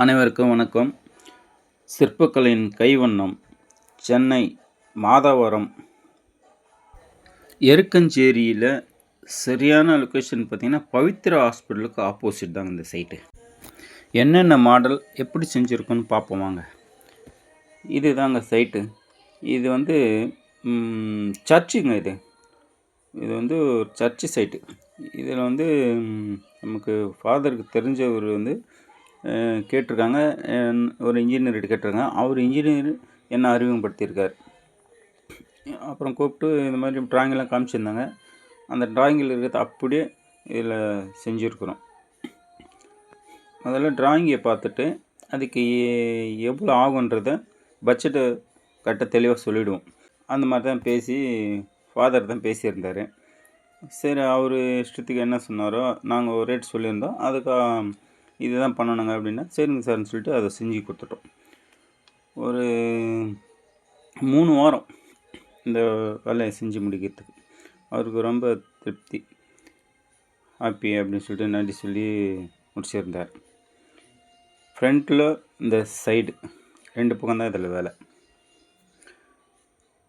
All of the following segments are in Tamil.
அனைவருக்கும் வணக்கம். சிற்பக்கலையின் கைவண்ணம் சென்னை மாதவரம் எருக்கஞ்சேரியில் சரியான லொக்கேஷன் பார்த்திங்கன்னா பவித்ரா ஹாஸ்பிட்டலுக்கு ஆப்போசிட் தாங்க இந்த சைட்டு. என்னென்ன மாடல் எப்படி செஞ்சுருக்கோன்னு பார்ப்போம் வாங்க. இது தாங்க சைட்டு. இது வந்து சர்ச்சுங்க. இது வந்து ஒரு சர்ச்சு சைட்டு. இதில் வந்து நமக்கு ஃபாதருக்கு தெரிஞ்சவர் வந்து கேட்டிருக்காங்க. ஒரு இன்ஜினியர்கிட்ட கேட்டிருக்காங்க. அவர் இன்ஜினியர் என்ன அறிமுகப்படுத்தியிருக்கார். அப்புறம் கூப்பிட்டு இந்த மாதிரி ட்ராயிங்கெல்லாம் காமிச்சிருந்தாங்க. அந்த ட்ராயிங்கில் இருக்கிறது அப்படியே இதில் செஞ்சுருக்குறோம். முதல்ல ட்ராயிங்கை பார்த்துட்டு அதுக்கு எவ்வளோ ஆகுன்றதை பட்ஜெட்டை கட்ட தெளிவாக சொல்லிவிடுவோம். அந்த மாதிரி தான் பேசி ஃபாதர் தான் பேசியிருந்தார். சரி, அவர் இஷ்டத்துக்கு என்ன சொன்னாரோ நாங்கள் ஒரு ரேட் சொல்லியிருந்தோம். அதுக்கு இதுதான் பண்ணணுங்க அப்படின்னா சரிங்க சார்னு சொல்லிட்டு அதை செஞ்சு கொடுத்துட்டோம். ஒரு 3 வாரம் இந்த வேலையை செஞ்சு முடிக்கிறதுக்கு அவருக்கு ரொம்ப திருப்தி, ஹாப்பி அப்படின்னு சொல்லிட்டு நன்றி சொல்லி முடிச்சிருந்தார். ஃப்ரண்ட்டில் இந்த சைடு 2 பக்கம் தான் இதில் வேலை.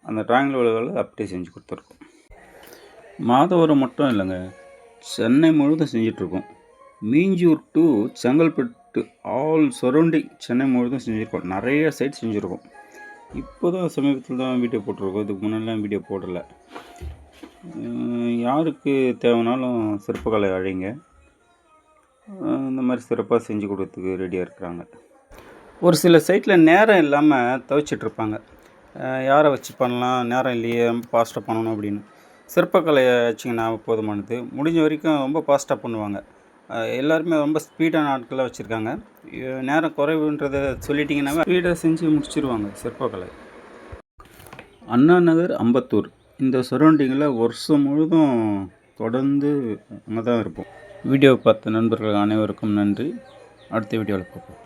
அந்த ட்ராயிங்கில் உள்ள வேலை அப்படியே செஞ்சு கொடுத்துருக்கோம். மாதவரம் மட்டும் இல்லைங்க, சென்னை முழுவதும் செஞ்சிட்ருக்கோம். Minjur to Chengalpattu all surrounding Chennai முழுவதும் செஞ்சுருக்கோம். நிறைய சைட் செஞ்சுருக்கோம். இப்போ தான் சமீபத்தில் தான் வீடியோ போட்டிருக்கோம். இதுக்கு முன்னாடிலாம் வீடியோ போடலை. யாருக்கு தேவைனாலும் சிற்பக்கலை அழைங்க. இந்த மாதிரி சிறப்பாக செஞ்சு கொடுக்கறதுக்கு ரெடியாக இருக்கிறாங்க. ஒரு சில சைட்டில் நேரம் இல்லாமல் துவைச்சிட்ருப்பாங்க. யாரை வச்சு பண்ணலாம், நேரம் இல்லையே, ரொம்ப ஃபாஸ்ட்டாக பண்ணணும் அப்படின்னு. சிற்பக்கலையை வச்சிங்கன்னா போதுமானது. முடிஞ்ச வரைக்கும் ரொம்ப ஃபாஸ்ட்டாக பண்ணுவாங்க. எல்லாருமே ரொம்ப ஸ்பீடான ஆட்களாக வச்சுருக்காங்க. நேரம் குறைவுன்றதை சொல்லிட்டிங்கன்னா ஸ்பீடாக செஞ்சு முடிச்சிருவாங்க சிற்பக்கலை. அண்ணா நகர், அம்பத்தூர் இந்த சரௌண்டிங்கில் வருஷம் முழுதும் தொடர்ந்து அங்கே தான் இருப்போம். வீடியோ பார்த்த நண்பர்கள் அனைவருக்கும் நன்றி. அடுத்த வீடியோவில் பார்ப்போம்.